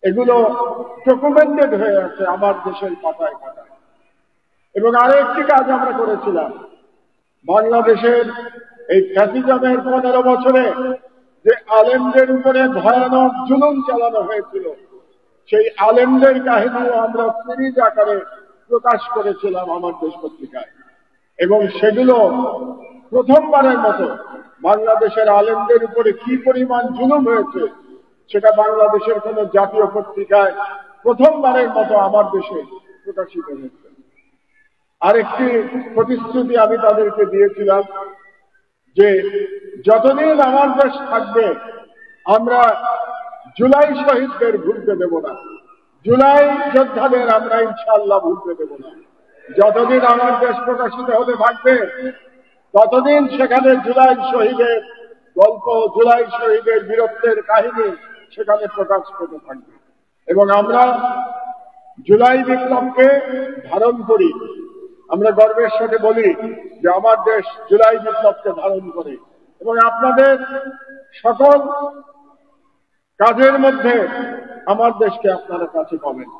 এগুলো ডকুমেন্টেড হয়ে আছে আমার দেশের পাতায় পাতায়। এবং আরো একটি কাজ আমরা করেছিলাম, বাংলাদেশের এই ফ্যাসিজমের 15 বছরে যে আলেমদের উপরে ভয়ানক জুলুম চালানো হয়েছিল, সেই আলেমদের কাহিনীও আমরা সিরিজ আকারে প্রকাশ করেছিলাম আমার দেশ পত্রিকায়। এবং সেগুলো প্রথমবারের মতো বাংলাদেশের আলেমদের উপরে কি পরিমাণ জুলুম হয়েছে সেটা বাংলাদেশের কোন জাতীয় পত্রিকায় প্রথমবারের মতো আমার দেশে প্রকাশিত হয়েছে। আরেকটি প্রতিশ্রুতি আমি তাদেরকে দিয়েছিলাম যে যতদিন আমার দেশ থাকবে আমরা জুলাই শহীদদের ভুলতে দেব না, জুলাই যোদ্ধাদের আমরা ইনশাআল্লাহ ভুলতে দেব না। যতদিন আমার দেশ প্রকাশিত হতে থাকবে ততদিন সেখানে জুলাই শহীদের গল্প, জুলাই শহীদের বীরত্বের কাহিনী সেখানে প্রকাশ পেতে থাকবে। এবং আমরা জুলাই বিপ্লবকে ধারণ করি, আমরা গর্বের সাথে বলি যে আমার দেশ জুলাই বিপ্লবকে ধারণ করে। এবং আপনাদের সকল কাজের মধ্যে আমার দেশকে আপনারা কাছে পাবেন।